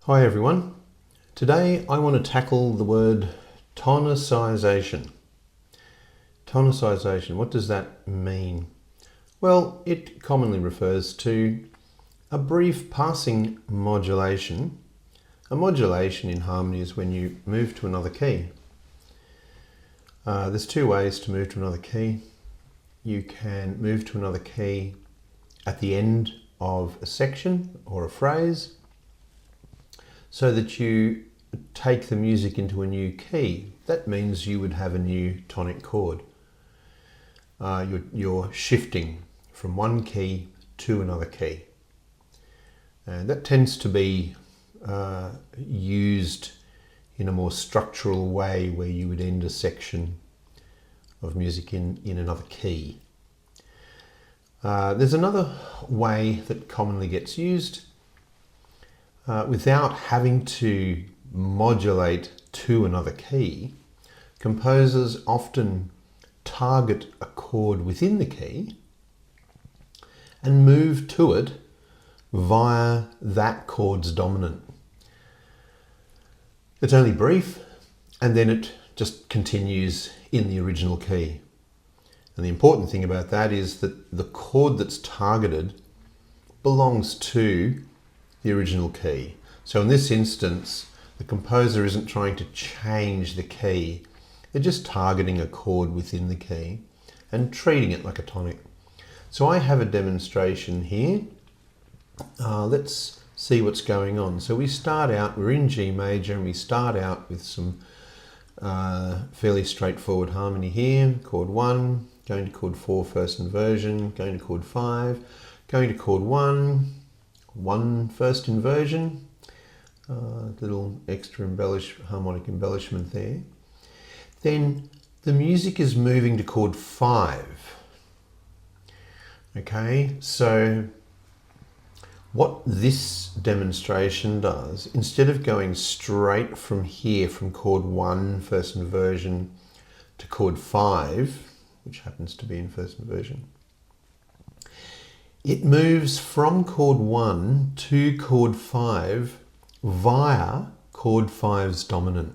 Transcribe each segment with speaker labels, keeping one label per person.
Speaker 1: Hi everyone. Today I want to tackle the word tonicisation. Tonicisation, what does that mean? Well, it commonly refers to a brief passing modulation. A modulation in harmony is when you move to another key. There's two ways to move to another key. You can move to another key at the end of a section or a phrase, so that you take the music into a new key. That means you would have a new tonic chord. You're shifting from one key to another key. And that tends to be used in a more structural way, where you would end a section of music in another key. There's another way that commonly gets used without having to modulate to another key. Composers often target a chord within the key and move to it via that chord's dominant. It's only brief, and then it just continues in the original key. And the important thing about that is that the chord that's targeted belongs to the original key. So in this instance, the composer isn't trying to change the key. They're just targeting a chord within the key and treating it like a tonic. So I have a demonstration here. Let's see what's going on. So we start out, we're in G major, and we start out with some fairly straightforward harmony here. Chord 1, going to chord 4 first inversion, going to chord 5, going to chord 1 first inversion, little extra harmonic embellishment there. Then the music is moving to chord 5. Okay, so what this demonstration does, instead of going straight from here, from chord 1 first inversion to chord 5, which happens to be in first inversion, it moves from chord 1 to chord 5 via chord 5's dominant.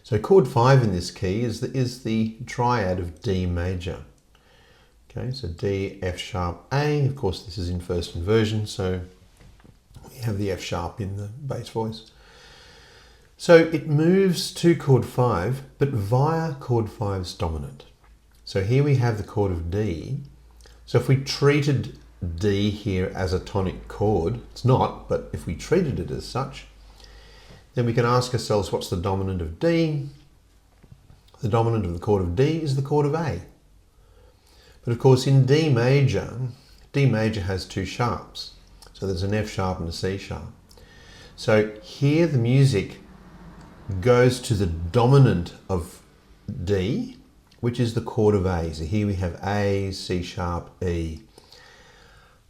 Speaker 1: So chord 5 in this key is the triad of D major. Okay, so D, F sharp, A. Of course, this is in first inversion, so we have the F sharp in the bass voice. So it moves to chord 5, but via chord 5's dominant. So here we have the chord of D. So if we treated D here as a tonic chord, it's not, but if we treated it as such, then we can ask ourselves, what's the dominant of D? The dominant of the chord of D is the chord of A. But of course in D major has two sharps. So there's an F sharp and a C sharp. So here the music goes to the dominant of D, which is the chord of A. So here we have A, C sharp, E.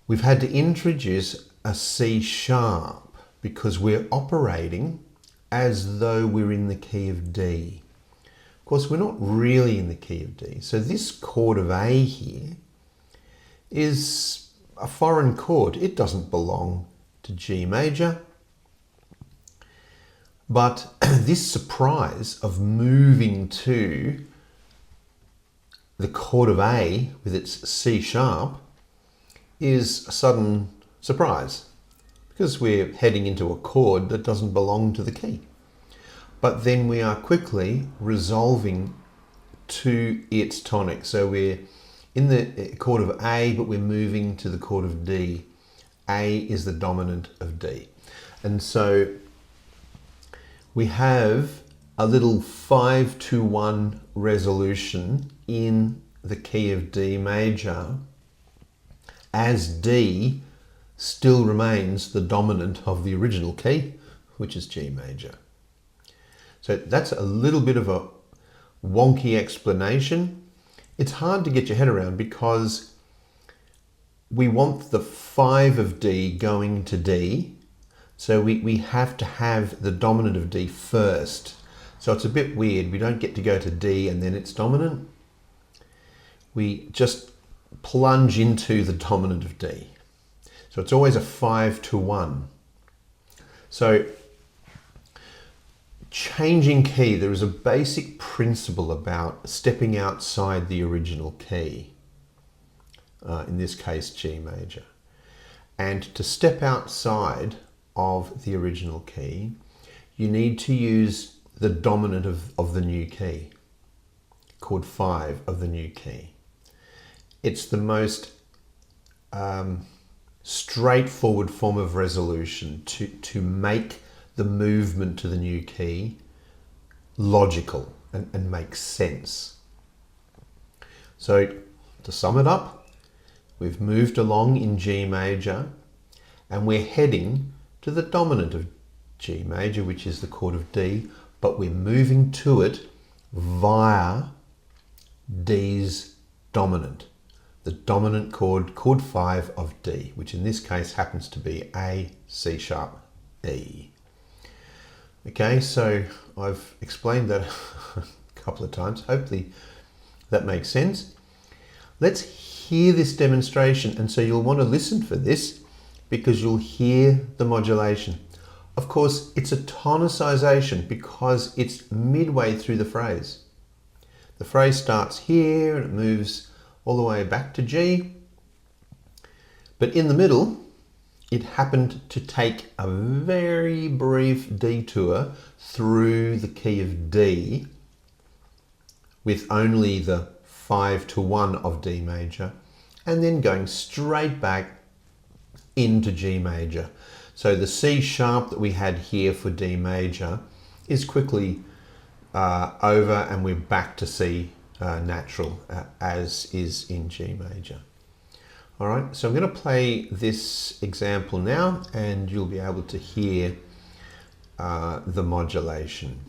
Speaker 1: We've had to introduce a C sharp because we're operating as though we're in the key of D. Of course, we're not really in the key of D. So this chord of A here is a foreign chord. It doesn't belong to G major. But this surprise of moving to the chord of A with its C sharp is a sudden surprise, because we're heading into a chord that doesn't belong to the key. But then we are quickly resolving to its tonic. So we're in the chord of A, but we're moving to the chord of D. A is the dominant of D. And so we have a little 5-to-1 resolution in the key of D major, as D still remains the dominant of the original key, which is G major. So that's a little bit of a wonky explanation. It's hard to get your head around because we want the 5 of D going to D, so we have to have the dominant of D first. So it's a bit weird. We don't get to go to D and then it's dominant. We just plunge into the dominant of D. So it's always a 5-to-1. So changing key, there is a basic principle about stepping outside the original key, in this case G major. And to step outside of the original key, you need to use the dominant of the new key, chord 5 of the new key. It's the most straightforward form of resolution to make the movement to the new key logical and make sense. So to sum it up, we've moved along in G major and we're heading to the dominant of G major, which is the chord of D, but we're moving to it via D's dominant, the dominant chord, chord 5 of D, which in this case happens to be A, C sharp, E. Okay, so I've explained that a couple of times. Hopefully that makes sense. Let's hear this demonstration, and so you'll want to listen for this because you'll hear the modulation. Of course, it's a tonicization because it's midway through the phrase. The phrase starts here and it moves all the way back to G, but in the middle it happened to take a very brief detour through the key of D with only the 5 to 1 of D major and then going straight back into G major. So the C sharp that we had here for D major is quickly over and we're back to C natural as is in G major. All right, so I'm going to play this example now and you'll be able to hear the modulation.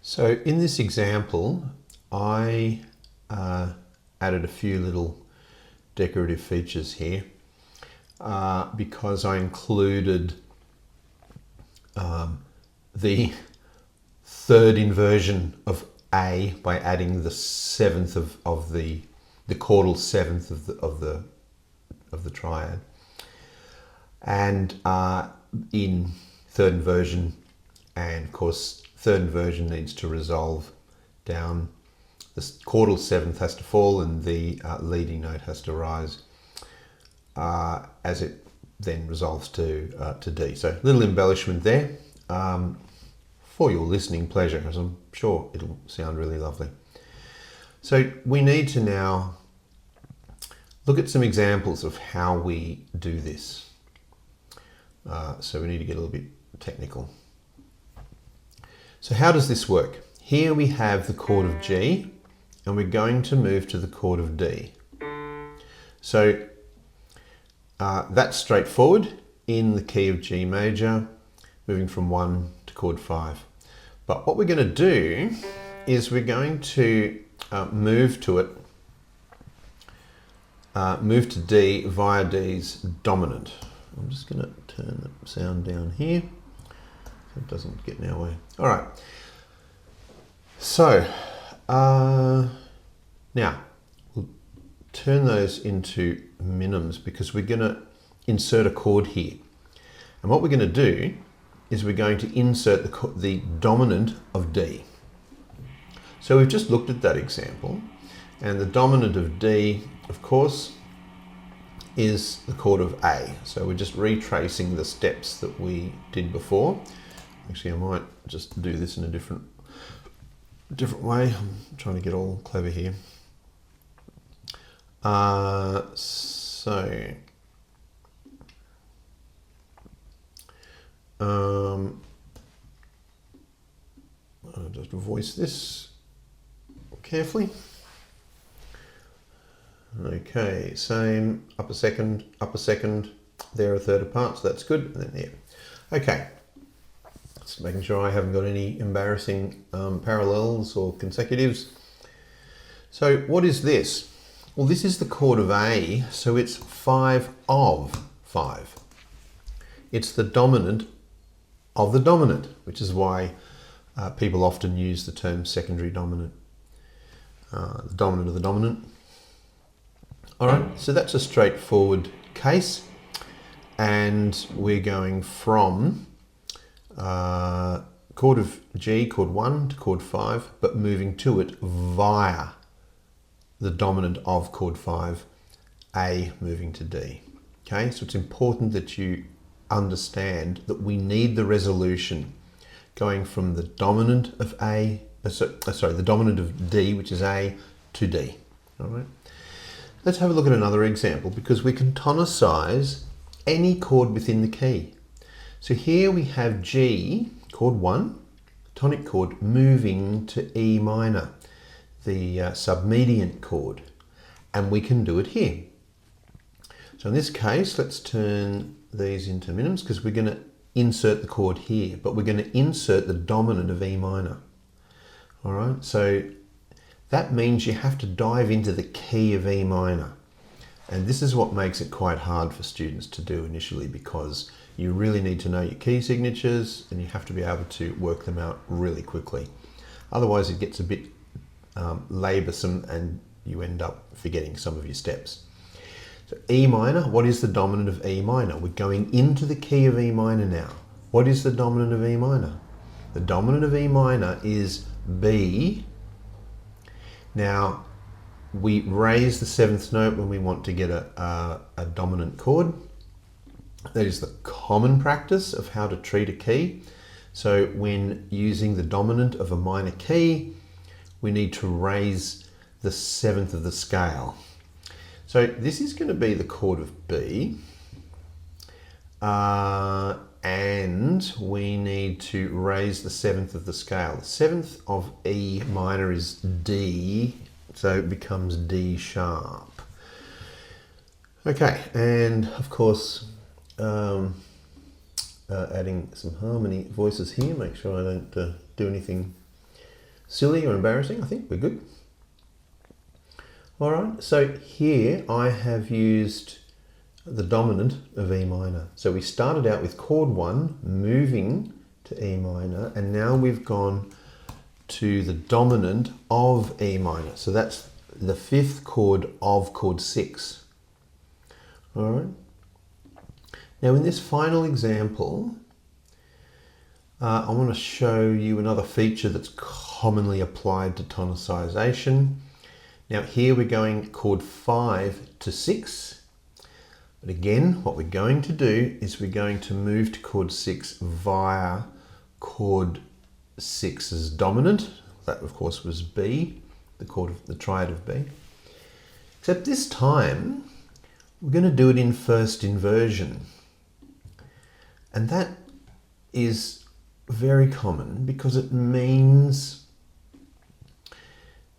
Speaker 1: So in this example, I added a few little decorative features here because I included the third inversion of A by adding the seventh of the chordal seventh of the triad, and in third inversion, and of course third inversion needs to resolve down. The chordal seventh has to fall and the leading note has to rise as it then resolves to D. So little embellishment there for your listening pleasure, as I'm sure it'll sound really lovely. So we need to now look at some examples of how we do this. So we need to get a little bit technical. So how does this work? Here we have the chord of G and we're going to move to the chord of D. So that's straightforward in the key of G major, moving from 1 to chord 5. But what we're going to do is we're going to move to it, move to D via D's dominant. I'm just going to turn the sound down here so it doesn't get in our way. All right. So now we'll turn those into minims because we're going to insert a chord here. And what we're going to do is we're going to insert the dominant of D. So we've just looked at that example, and the dominant of D, of course, is the chord of A. So we're just retracing the steps that we did before. Actually, I might just do this in a different way. I'm trying to get all clever here. I'll just voice this carefully. Okay, same, upper second, there a third apart, so that's good, and then there. Okay, just making sure I haven't got any embarrassing parallels or consecutives. So what is this? Well, this is the chord of A, so it's 5 of 5. It's the dominant of the dominant, which is why people often use the term secondary dominant. The dominant of the dominant. All right, so that's a straightforward case, and we're going from chord of G, chord 1 to chord 5, but moving to it via the dominant of chord 5, A moving to D. Okay, so it's important that you understand that we need the resolution going from the dominant of A, the dominant of D, which is A, to D. All right. Let's have a look at another example, because we can tonicize any chord within the key. So here we have G, chord 1, tonic chord, moving to E minor, the submediant chord, and we can do it here. So in this case, let's turn these into minims, because we're going to insert the chord here, but we're going to insert the dominant of E minor. All right, so that means you have to dive into the key of E minor. And this is what makes it quite hard for students to do initially, because you really need to know your key signatures and you have to be able to work them out really quickly. Otherwise it gets a bit laboursome and you end up forgetting some of your steps. So E minor, what is the dominant of E minor? We're going into the key of E minor now. What is the dominant of E minor? The dominant of E minor is B. Now, we raise the 7th note when we want to get a dominant chord. That is the common practice of how to treat a key. So when using the dominant of a minor key, we need to raise the 7th of the scale. So this is going to be the chord of B. And we need to raise the 7th of the scale. The 7th of E minor is D, so it becomes D sharp. Okay, and of course, adding some harmony voices here, make sure I don't do anything silly or embarrassing. I think we're good. All right, so here I have used the dominant of E minor. So we started out with chord 1 moving to E minor, and now we've gone to the dominant of E minor. So that's the 5th chord of chord 6. All right. Now in this final example, I want to show you another feature that's commonly applied to tonicization. Now here we're going chord 5 to 6. But again, what we're going to do is we're going to move to chord 6 via chord 6's dominant. That of course was B, the chord of the triad of B. Except this time, we're going to do it in first inversion. And that is very common because it means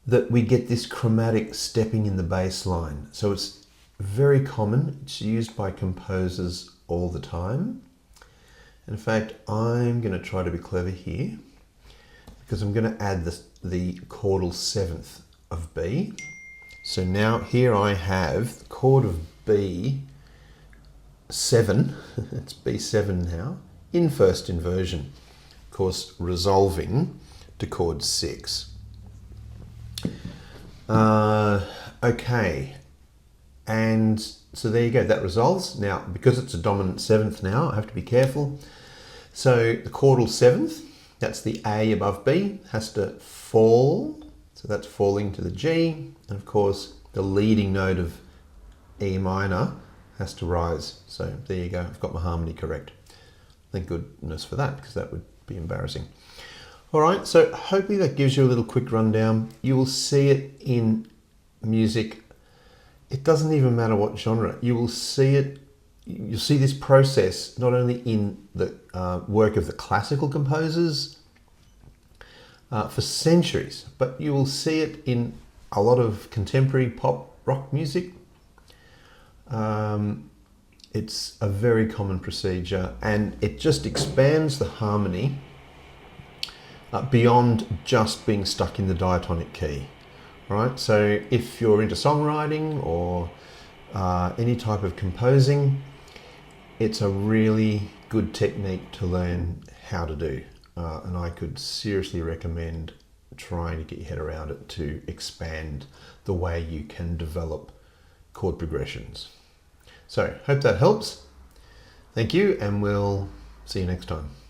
Speaker 1: that we get this chromatic stepping in the bass line. So it's very common. It's used by composers all the time. In fact, I'm going to try to be clever here because I'm going to add the chordal 7th of B. So now here I have the chord of B7, it's B7 now, in first inversion, of course resolving to chord 6. Okay. And so there you go, that resolves. Now, because it's a dominant 7th now, I have to be careful. So the chordal 7th, that's the A above B, has to fall. So that's falling to the G. And of course, the leading note of E minor has to rise. So there you go, I've got my harmony correct. Thank goodness for that, because that would be embarrassing. All right, so hopefully that gives you a little quick rundown. You will see it in music. It doesn't even matter what genre. You will see it. You'll see this process not only in the work of the classical composers for centuries, but you will see it in a lot of contemporary pop rock music. It's a very common procedure, and it just expands the harmony beyond just being stuck in the diatonic key. right? So if you're into songwriting or any type of composing, it's a really good technique to learn how to do. And I could seriously recommend trying to get your head around it to expand the way you can develop chord progressions. So hope that helps. Thank you, and we'll see you next time.